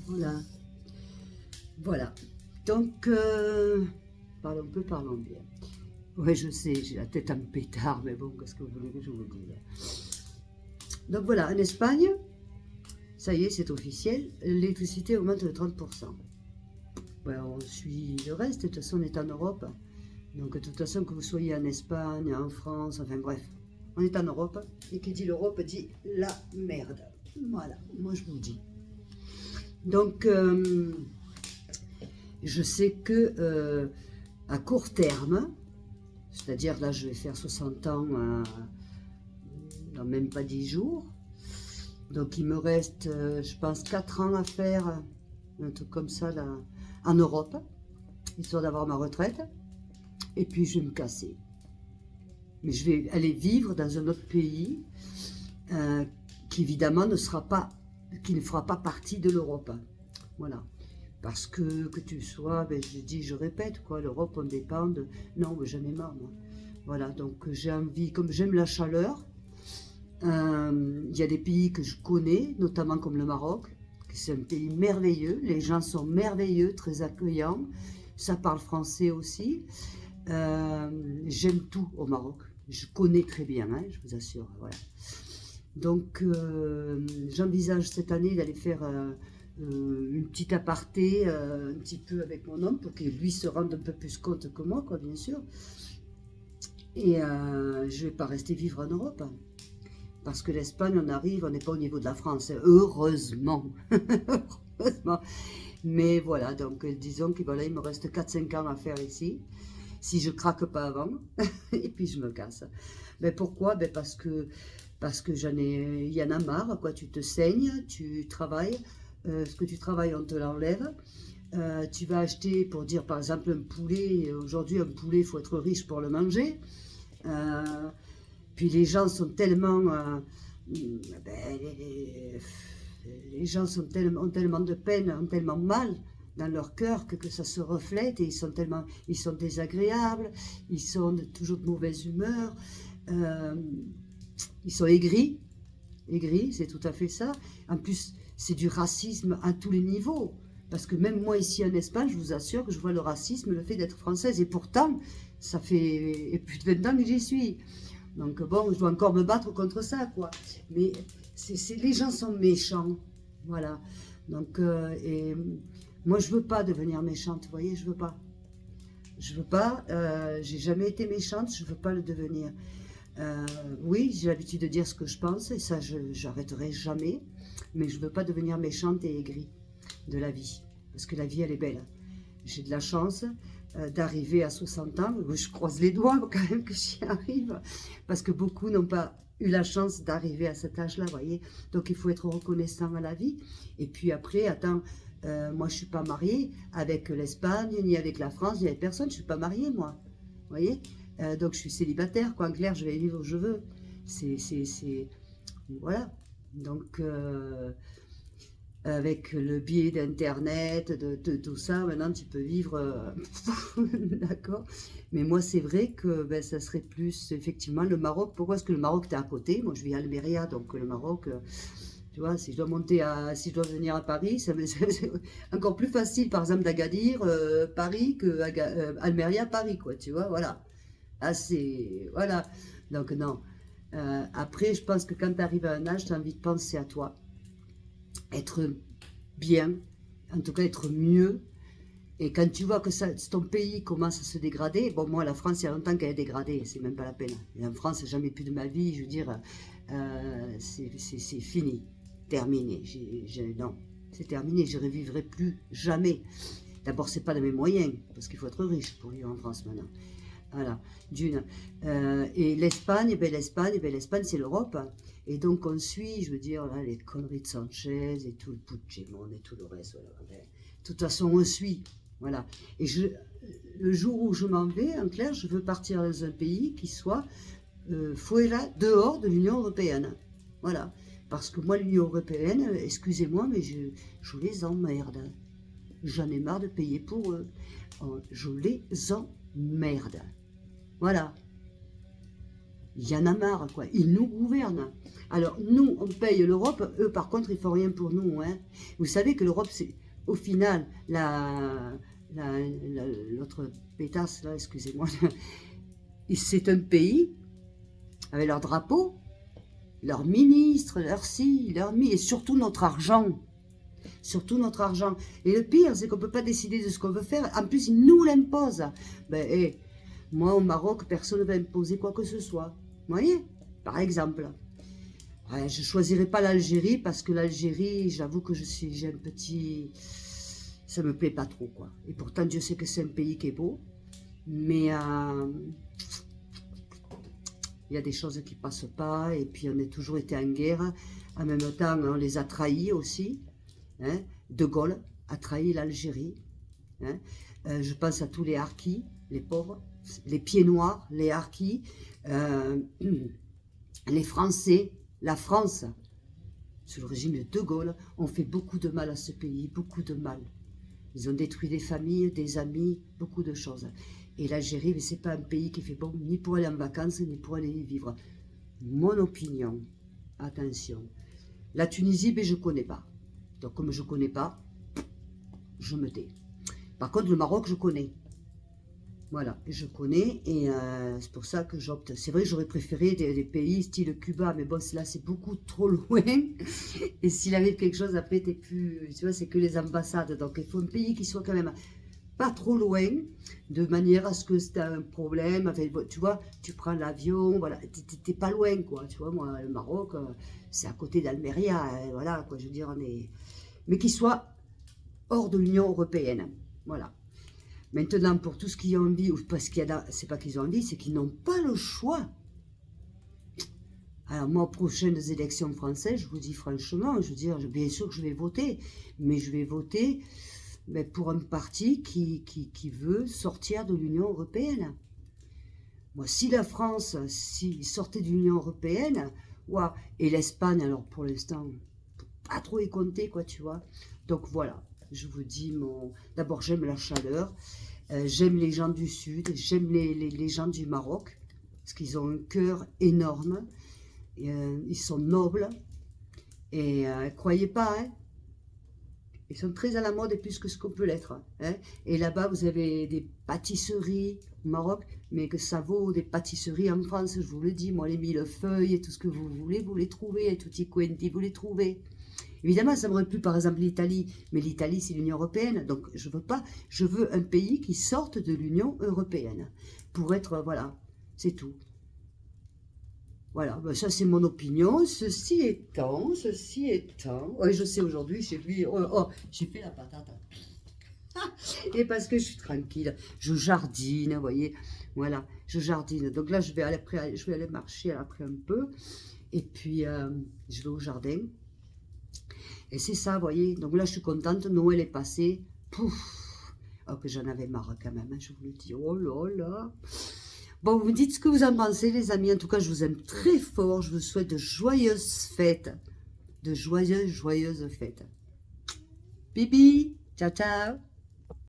Voilà. Voilà. Donc, parlons bien. Ouais, je sais, j'ai la tête en pétard, mais bon, qu'est-ce que vous voulez que je vous dise? Donc voilà, en Espagne, ça y est, c'est officiel, l'électricité augmente de 30%. Ben, on suit le reste, de toute façon, on est en Europe. Donc, de toute façon, que vous soyez en Espagne, en France, enfin bref, on est en Europe. Et qui dit l'Europe dit la merde. Voilà, moi je vous le dis. Donc, je sais que à court terme, c'est-à-dire là, je vais faire 60 ans dans même pas 10 jours. Donc, il me reste, je pense, 4 ans à faire, un truc comme ça, là, en Europe, histoire d'avoir ma retraite. Et puis, je vais me casser. Mais je vais aller vivre dans un autre pays qui, évidemment, qui ne fera pas partie de l'Europe. Voilà. Parce que tu sois, ben, je dis, je répète, quoi, l'Europe, on dépend de... Non, mais j'en ai marre, moi. Voilà, donc j'ai envie, comme j'aime la chaleur, il y a des pays que je connais, notamment comme le Maroc, c'est un pays merveilleux, les gens sont merveilleux, très accueillants, ça parle français aussi. J'aime tout au Maroc, je connais très bien, hein, je vous assure, voilà. Donc j'envisage cette année d'aller faire une petite aparté un petit peu avec mon homme pour qu'il lui se rende un peu plus compte que moi, quoi, bien sûr. Et je vais pas rester vivre en Europe. Parce que l'Espagne, on arrive, on n'est pas au niveau de la France, heureusement. Heureusement. Mais voilà, donc disons qu'il voilà, il me reste 4-5 ans à faire ici. Si je craque pas avant, et puis je me casse. Mais pourquoi? Ben parce que il y en a marre, quoi. Tu te saignes, tu travailles, ce que tu travailles, on te l'enlève. Tu vas acheter, pour dire par exemple un poulet, aujourd'hui un poulet, il faut être riche pour le manger. Euh, Puis les gens sont tellement... ben, les gens ont tellement de peine, ont tellement mal dans leur cœur que ça se reflète et ils sont désagréables, ils sont toujours de mauvaise humeur, euh, ils sont aigris, aigris, c'est tout à fait ça. En plus, c'est du racisme à tous les niveaux. Parce que même moi ici en Espagne, je vous assure que je vois le racisme, le fait d'être française. Et pourtant, ça fait plus de 20 ans que j'y suis. Donc bon, je dois encore me battre contre ça, quoi. Mais les gens sont méchants, voilà. Donc, et moi, je veux pas devenir méchante, vous voyez, je veux pas. Je veux pas, j'ai jamais été méchante, je veux pas le devenir. Oui, j'ai l'habitude de dire ce que je pense, et ça, j'arrêterai jamais. Mais je veux pas devenir méchante et aigrie de la vie. Parce que la vie, elle est belle. J'ai de la chance d'arriver à 60 ans. Je croise les doigts quand même que j'y arrive. Parce que beaucoup n'ont pas eu la chance d'arriver à cet âge-là, vous voyez. Donc il faut être reconnaissant à la vie. Et puis après, attends, moi je ne suis pas mariée avec l'Espagne, ni avec la France, ni avec personne. Je ne suis pas mariée, moi. Vous voyez. Donc je suis célibataire, quoi. En clair, je vais vivre où je veux. C'est... Voilà. Donc... avec le biais d'internet, de tout ça, maintenant tu peux vivre, d'accord. Mais moi c'est vrai que ben, ça serait plus effectivement le Maroc. Pourquoi? Parce que le Maroc t'es à côté, moi je vis à Almeria, donc le Maroc, tu vois, si je dois venir à Paris, c'est encore plus facile par exemple d'Agadir, Paris, que Almeria, Paris, quoi, tu vois, voilà. Ah c'est, voilà, donc non. Après je pense que quand tu arrives à un âge, tu as envie de penser à toi, être bien, en tout cas être mieux. Et quand tu vois que ton pays commence à se dégrader, bon moi la France il y a longtemps qu'elle est dégradée, c'est même pas la peine. Et en France jamais plus de ma vie, je veux dire, c'est fini, terminé. Non, c'est terminé, je ne revivrai plus jamais. D'abord c'est pas de mes moyens, parce qu'il faut être riche pour vivre en France maintenant. Voilà, d'une. Et l'Espagne, c'est l'Europe. Et donc on suit, je veux dire, là, les conneries de Sanchez et tout le Puigdemont et tout le reste. Voilà. De toute façon, on suit. Voilà. Et le jour où je m'en vais, en clair, je veux partir dans un pays qui soit fuera, dehors de l'Union européenne. Voilà. Parce que moi, l'Union européenne, excusez-moi, mais je les emmerde. J'en ai marre de payer pour eux. Je les emmerde. Voilà. Il y en a marre, quoi. Ils nous gouvernent. Alors, nous, on paye l'Europe. Eux, par contre, ils font rien pour nous. Hein. Vous savez que l'Europe, c'est, au final, l'autre pétasse, là, excusez-moi, c'est un pays avec leur drapeau, leurs ministres, leurs ci, leurs mi, et surtout notre argent. Surtout notre argent. Et le pire, c'est qu'on ne peut pas décider de ce qu'on veut faire. En plus, ils nous l'imposent. Ben, moi, au Maroc, personne ne va imposer quoi que ce soit. Vous voyez? Par exemple. Ouais, je ne choisirai pas l'Algérie parce que l'Algérie, j'avoue que j'ai un petit... Ça me plaît pas trop, quoi. Et pourtant, Dieu sait que c'est un pays qui est beau. Mais il y a des choses qui ne passent pas. Et puis, on a toujours été en guerre. En même temps, on les a trahis aussi. Hein. De Gaulle a trahi l'Algérie. Hein. Je pense à tous les harkis, les pauvres, les pieds noirs, les harkis, les Français, la France, sous le régime de De Gaulle, ont fait beaucoup de mal à ce pays, beaucoup de mal. Ils ont détruit des familles, des amis, beaucoup de choses. Et l'Algérie, ce n'est pas un pays qui fait bon ni pour aller en vacances, ni pour aller y vivre. Mon opinion, attention. La Tunisie, je ne connais pas. Donc, comme je ne connais pas, je me tais. Par contre, le Maroc, je connais. Voilà, je connais et c'est pour ça que j'opte. C'est vrai que j'aurais préféré des pays style Cuba, mais bon, là, c'est beaucoup trop loin. Et s'il arrive quelque chose, après, t'es plus... Tu vois, c'est que les ambassades. Donc, il faut un pays qui soit quand même pas trop loin, de manière à ce que si tu as un problème, avec, tu vois, tu prends l'avion, voilà, t'es pas loin, quoi. Tu vois, moi, le Maroc, c'est à côté d'Almeria, hein, voilà, quoi, je veux dire, on est... Mais qui soit hors de l'Union européenne, voilà. Maintenant, pour tout ce qu'ils ont envie, ou parce qu'il y a, c'est pas qu'ils ont envie, c'est qu'ils n'ont pas le choix. Alors moi, aux prochaines élections françaises, je vous dis franchement, je veux dire, bien sûr que je vais voter, mais je vais voter pour un parti qui veut sortir de l'Union européenne. Moi, si la France, s'il sortait de l'Union européenne, ouah, et l'Espagne, alors pour l'instant, pas trop y compter, quoi, tu vois. Donc voilà. Je vous dis, d'abord j'aime la chaleur, j'aime les gens du Sud, j'aime les gens du Maroc, parce qu'ils ont un cœur énorme, ils sont nobles, et croyez pas, hein, ils sont très à la mode et plus que ce qu'on peut l'être. Hein. Et là-bas, vous avez des pâtisseries au Maroc, mais que ça vaut des pâtisseries en France, je vous le dis, moi les millefeuilles et tout ce que vous voulez, vous les trouvez, et tutti quanti, vous les trouvez. Évidemment, ça m'aurait plu par exemple l'Italie, mais l'Italie c'est l'Union européenne, donc je veux pas, je veux un pays qui sorte de l'Union européenne, pour être, voilà, c'est tout. Voilà, ben ça c'est mon opinion, ceci étant, oui je sais aujourd'hui, j'ai vu, j'ai fait la patate, et parce que je suis tranquille, je jardine, vous voyez, voilà, je jardine, donc là je vais aller marcher après un peu, et puis je vais au jardin. Et c'est ça, vous voyez. Donc là, je suis contente. Noël est passé. Pouf. Oh, que j'en avais marre quand même, hein, je vous le dis. Oh là là. Bon, vous me dites ce que vous en pensez, les amis. En tout cas, je vous aime très fort. Je vous souhaite de joyeuses fêtes. De joyeuses fêtes. Bibi. Ciao, ciao.